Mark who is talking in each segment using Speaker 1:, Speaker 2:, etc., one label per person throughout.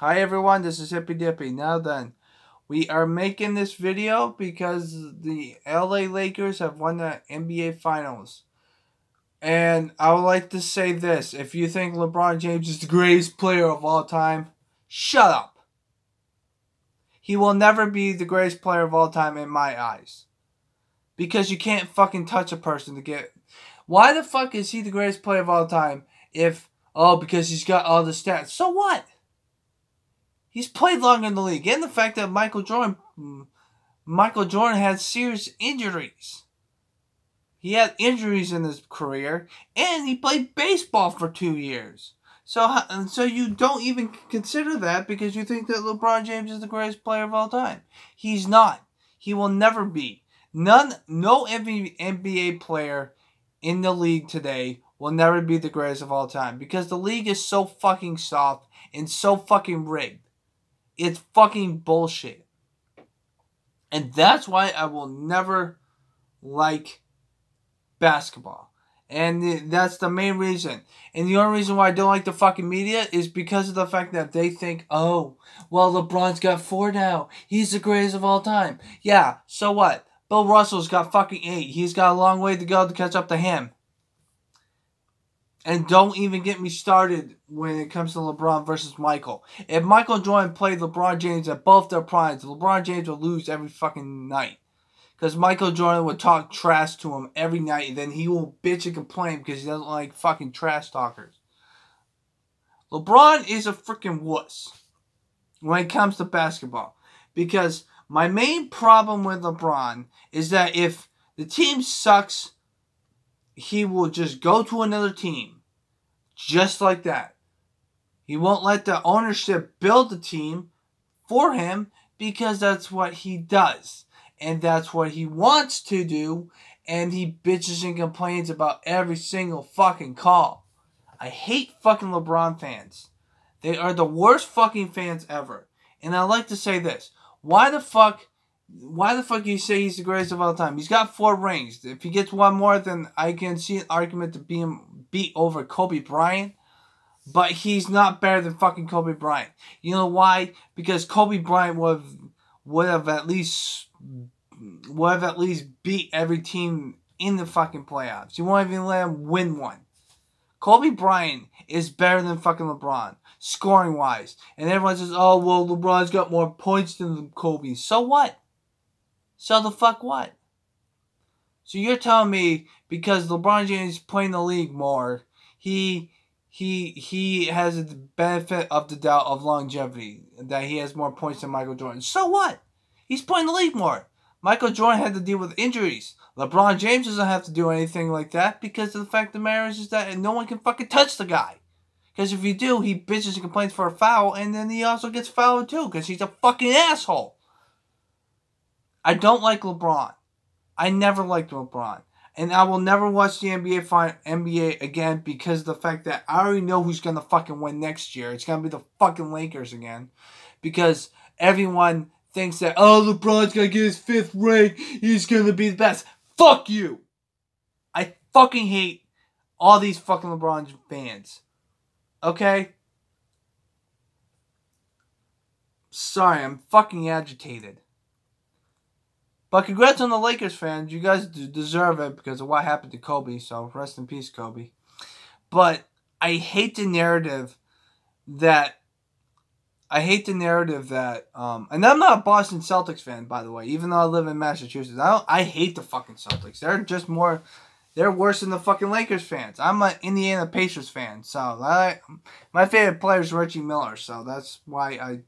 Speaker 1: Hi everyone, this is Hippy Dippy. Now then, we are making this video because the LA Lakers have won the NBA Finals. And I would like to say this. If you think LeBron James is the greatest player of all time, shut up. He will never be the greatest player of all time in my eyes. Because you can't fucking touch a person to get... Why the fuck is he the greatest player of all time if... Oh, because he's got all the stats. So what? He's played longer in the league. And the fact that Michael Jordan had serious injuries. He had injuries in his career, and he played baseball for 2 years. So you don't even consider that because you think that LeBron James is the greatest player of all time. He's not. He will never be. No NBA player in the league today will never be the greatest of all time because the league is so fucking soft and so fucking rigged. It's fucking bullshit. And that's why I will never like basketball. And that's the main reason. And the only reason why I don't like the fucking media is because of the fact that they think, oh, well, LeBron's got 4 now. He's the greatest of all time. Yeah, so what? Bill Russell's got fucking 8. He's got a long way to go to catch up to him. And don't even get me started when it comes to LeBron versus Michael. If Michael Jordan played LeBron James at both their primes, LeBron James would lose every fucking night. Because Michael Jordan would talk trash to him every night, and then he will bitch and complain because he doesn't like fucking trash talkers. LeBron is a freaking wuss when it comes to basketball. Because my main problem with LeBron is that if the team sucks, he will just go to another team. Just like that. He won't let the ownership build the team for him because that's what he does. And that's what he wants to do. And he bitches and complains about every single fucking call. I hate fucking LeBron fans. They are the worst fucking fans ever. And I like to say this. Why the fuck you say he's the greatest of all time? He's got 4 rings. If he gets one more, then I can see an argument to beat over Kobe Bryant. But he's not better than fucking Kobe Bryant. You know why? Because Kobe Bryant would have at least beat every team in the fucking playoffs. You won't even let him win one. Kobe Bryant is better than fucking LeBron, scoring wise. And everyone says, oh, well, LeBron's got more points than Kobe. So what? So the fuck what? So you're telling me because LeBron James is playing the league more, he has the benefit of the doubt of longevity, that he has more points than Michael Jordan. So what? He's playing the league more. Michael Jordan had to deal with injuries. LeBron James doesn't have to do anything like that because of the fact of the matter is that no one can fucking touch the guy. Because if you do, he bitches and complains for a foul, and then he also gets fouled too because he's a fucking asshole. I don't like LeBron. I never liked LeBron. And I will never watch the NBA again because of the fact that I already know who's going to fucking win next year. It's going to be the fucking Lakers again. Because everyone thinks that, oh, LeBron's going to get his 5th ring. He's going to be the best. Fuck you. I fucking hate all these fucking LeBron fans. Okay? Sorry, I'm fucking agitated. But congrats on the Lakers fans. You guys deserve it because of what happened to Kobe. So rest in peace, Kobe. But I hate the narrative that... and I'm not a Boston Celtics fan, by the way, even though I live in Massachusetts. I hate the fucking Celtics. They're worse than the fucking Lakers fans. I'm an Indiana Pacers fan. So my favorite player is Reggie Miller. So that's why I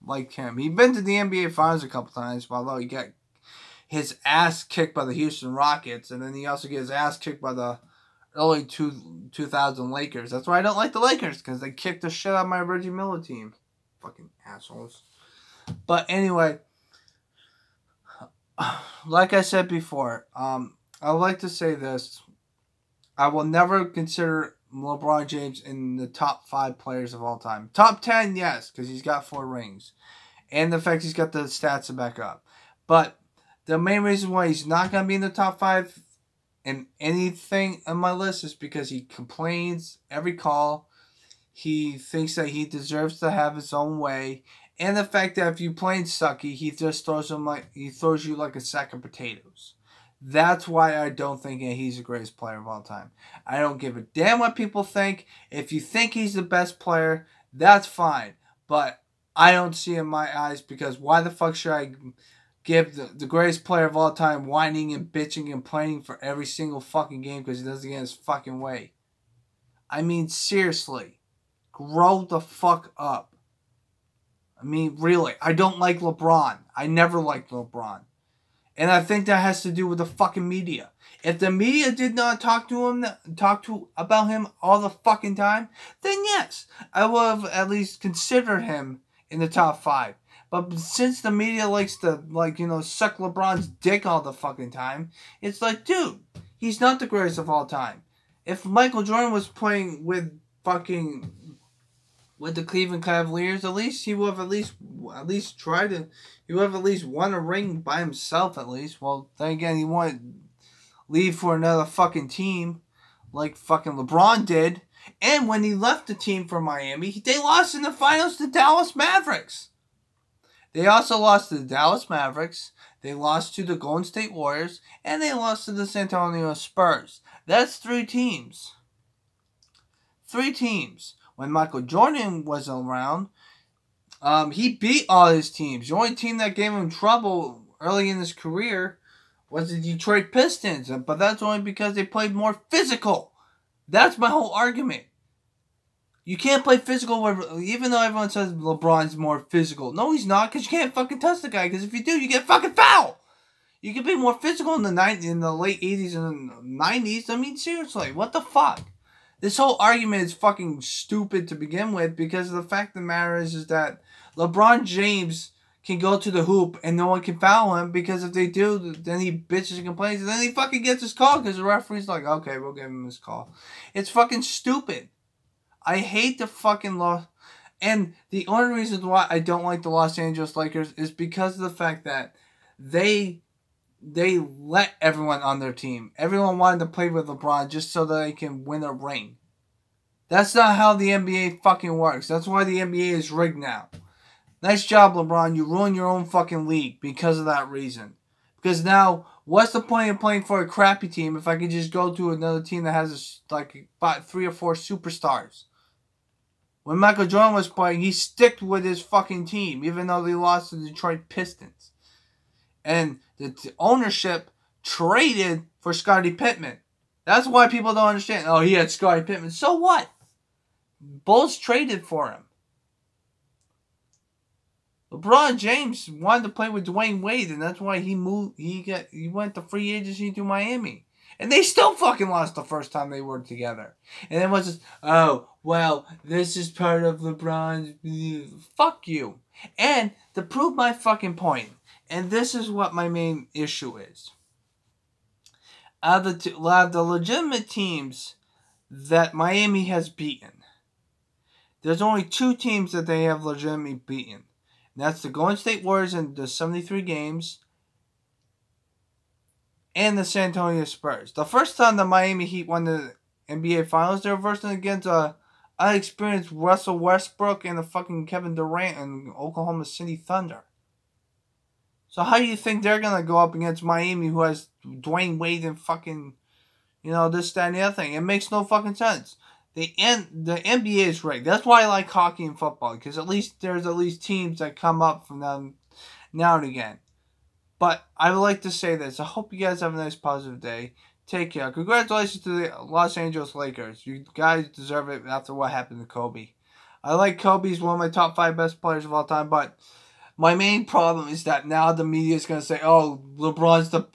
Speaker 1: like him. He's been to the NBA Finals a couple times, although he got his ass kicked by the Houston Rockets, and then he also gets his ass kicked by the early 2000 Lakers. That's why I don't like the Lakers, because they kicked the shit out of my Reggie Miller team. Fucking assholes. But anyway, like I said before, I would like to say this. I will never consider LeBron James in the top 5 players of all time. Top 10, yes, because he's got 4 rings. And the fact he's got the stats to back up. But the main reason why he's not going to be in the top 5 in anything on my list is because he complains every call. He thinks that he deserves to have his own way. And the fact that if you playing sucky, he just throws you like a sack of potatoes. That's why I don't think that he's the greatest player of all time. I don't give a damn what people think. If you think he's the best player, that's fine. But I don't see it in my eyes, because why the fuck should I give the greatest player of all time whining and bitching and complaining for every single fucking game because he doesn't get his fucking way? I mean, seriously. Grow the fuck up. I mean, really. I don't like LeBron. I never liked LeBron. And I think that has to do with the fucking media. If the media did not talk about him all the fucking time, then yes, I would have at least considered him in the top 5. But since the media likes to, suck LeBron's dick all the fucking time, it's like, dude, he's not the greatest of all time. If Michael Jordan was playing with the Cleveland Cavaliers, at least he would have at least tried to. He would have at least won a ring by himself, at least. Well, then again, he wanted to leave for another fucking team, like fucking LeBron did. And when he left the team for Miami, they lost in the finals to Dallas Mavericks. They also lost to the Dallas Mavericks. They lost to the Golden State Warriors, and they lost to the San Antonio Spurs. That's 3 teams. 3 teams. When Michael Jordan was around, he beat all his teams. The only team that gave him trouble early in his career was the Detroit Pistons, but that's only because they played more physical. That's my whole argument. You can't play physical, even though everyone says LeBron's more physical. No, he's not, because you can't fucking touch the guy, because if you do, you get fucking fouled. You can be more physical in the late 80s and 90s. I mean, seriously, what the fuck? This whole argument is fucking stupid to begin with, because the fact of the matter is that LeBron James can go to the hoop and no one can foul him, because if they do, then he bitches and complains, and then he fucking gets his call because the referee's like, okay, we'll give him his call. It's fucking stupid. I hate the fucking law. And the only reason why I don't like the Los Angeles Lakers is because of the fact that they let everyone on their team. Everyone wanted to play with LeBron just so that they can win a ring. That's not how the NBA fucking works. That's why the NBA is rigged now. Nice job, LeBron. You ruined your own fucking league because of that reason. Because now, what's the point of playing for a crappy team if I can just go to another team that has about 3 or 4 superstars? When Michael Jordan was playing, he sticked with his fucking team, even though they lost to the Detroit Pistons. And the ownership traded for Scottie Pippen. That's why people don't understand. Oh, he had Scottie Pippen. So what? Bulls traded for him. LeBron James wanted to play with Dwayne Wade, and that's why he moved. He went to free agency to Miami, and they still fucking lost the first time they were together. And it was just, oh well, this is part of LeBron's. Fuck you. And to prove my fucking point, and this is what my main issue is. Out of the legitimate teams that Miami has beaten, there's only 2 teams that they have legitimately beaten. And that's the Golden State Warriors in the 73 games and the San Antonio Spurs. The first time the Miami Heat won the NBA Finals, they were versing against unexperienced Russell Westbrook and the fucking Kevin Durant and Oklahoma City Thunder. So how do you think they're going to go up against Miami, who has Dwayne Wade and fucking, this, that, and the other thing? It makes no fucking sense. The NBA is rigged. That's why I like hockey and football, because there's at least teams that come up from them now and again. But I would like to say this. I hope you guys have a nice, positive day. Take care. Congratulations to the Los Angeles Lakers. You guys deserve it after what happened to Kobe. I like Kobe. He's one of my top 5 best players of all time, but my main problem is that now the media is going to say, oh, LeBron's the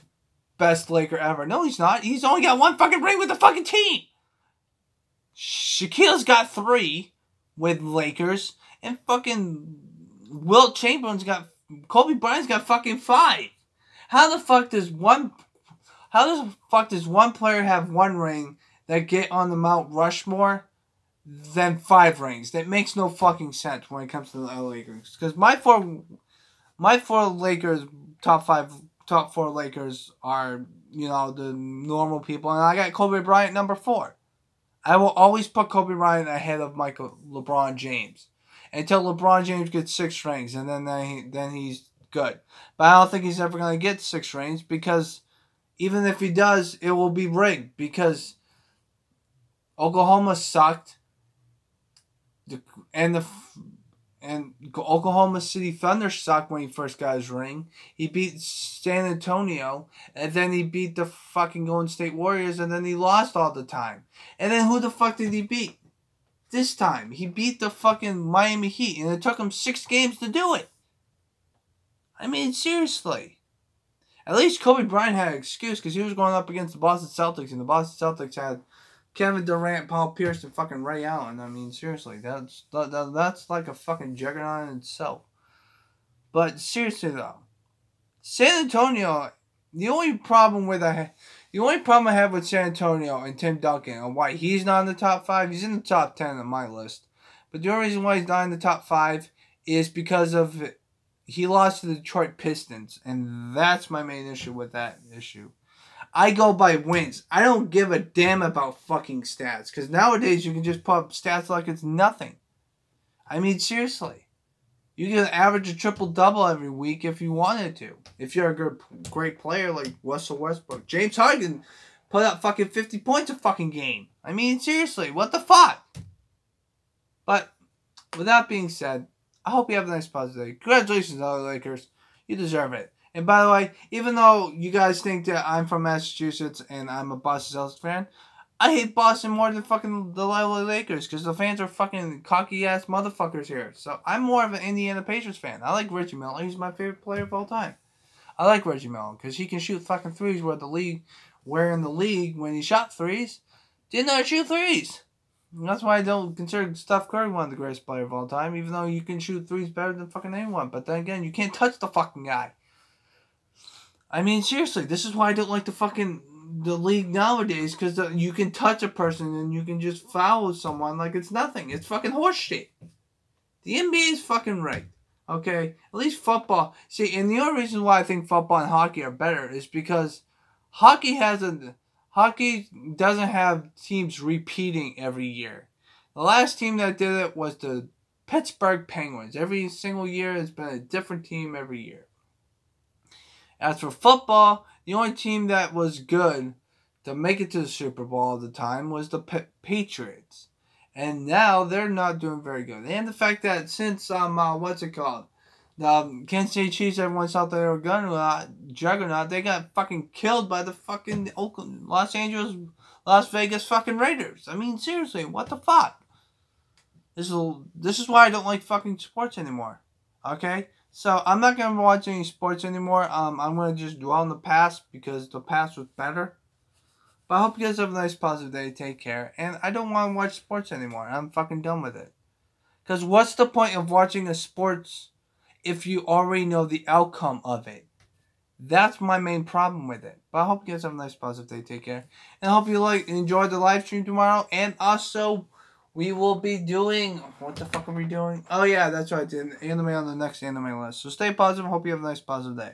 Speaker 1: best Laker ever. No, he's not. He's only got 1 fucking ring with the fucking team. Shaquille's got 3 with Lakers, and fucking Wilt Chamberlain's got, Kobe Bryant's got fucking 5. How the fuck does one player have 1 ring that get on the Mount Rushmore than 5 rings? That makes no fucking sense when it comes to the LA Lakers. Because my four Lakers, top 4 Lakers are, the normal people, and I got Kobe Bryant number 4. I will always put Kobe Bryant ahead of LeBron James until LeBron James gets 6 rings, and then he's good. But I don't think he's ever going to get 6 rings, because even if he does, it will be rigged, because Oklahoma sucked, and Oklahoma City Thunder sucked when he first got his ring. He beat San Antonio, and then he beat the fucking Golden State Warriors, and then he lost all the time. And then who the fuck did he beat this time? He beat the fucking Miami Heat, and it took him 6 games to do it. I mean, seriously. At least Kobe Bryant had an excuse, because he was going up against the Boston Celtics, and the Boston Celtics had Kevin Durant, Paul Pierce, and fucking Ray Allen. I mean, seriously, that's like a fucking juggernaut in itself. But seriously though, San Antonio, the only problem I have with San Antonio and Tim Duncan, and why he's not in the top 5, he's in the top 10 on my list. But the only reason why he's not in the top 5 is because of he lost to the Detroit Pistons, and that's my main issue with that issue. I go by wins. I don't give a damn about fucking stats. Because nowadays you can just put up stats like it's nothing. I mean, seriously. You can average a triple-double every week if you wanted to. If you're a great player like Russell Westbrook. James Harden put up fucking 50 points a fucking game. I mean, seriously. What the fuck? But, with that being said, I hope you have a nice positive day. Congratulations, LA Lakers. You deserve it. And by the way, even though you guys think that I'm from Massachusetts and I'm a Boston Celtics fan, I hate Boston more than fucking the LA Lakers, because the fans are fucking cocky-ass motherfuckers here. So I'm more of an Indiana Pacers fan. I like Reggie Miller. He's my favorite player of all time. I like Reggie Miller because he can shoot fucking threes, where in the league, when he shot threes, did not shoot threes. And that's why I don't consider Steph Curry one of the greatest players of all time, even though you can shoot threes better than fucking anyone. But then again, you can't touch the fucking guy. I mean, seriously, this is why I don't like the league nowadays, because you can touch a person and you can just foul someone like it's nothing. It's fucking horse shit. The NBA is fucking rigged, okay? At least football. See, and the only reason why I think football and hockey are better is because hockey doesn't have teams repeating every year. The last team that did it was the Pittsburgh Penguins. Every single year, it's been a different team every year. As for football, the only team that was good to make it to the Super Bowl all the time was the Patriots. And now they're not doing very good. And the fact that since, the Kansas City Chiefs, everyone thought they were juggernaut, they got fucking killed by the fucking Las Vegas fucking Raiders. I mean, seriously, what the fuck? This is why I don't like fucking sports anymore. Okay? So, I'm not going to watch any sports anymore. I'm going to just dwell on the past, because the past was better. But I hope you guys have a nice, positive day. Take care. And I don't want to watch sports anymore. I'm fucking done with it. Because what's the point of watching a sports if you already know the outcome of it? That's my main problem with it. But I hope you guys have a nice, positive day. Take care. And I hope you enjoy the live stream tomorrow. And also, we will be doing... What the fuck are we doing? Oh, yeah, that's right. The anime on the next anime list. So stay positive. Hope you have a nice, positive day.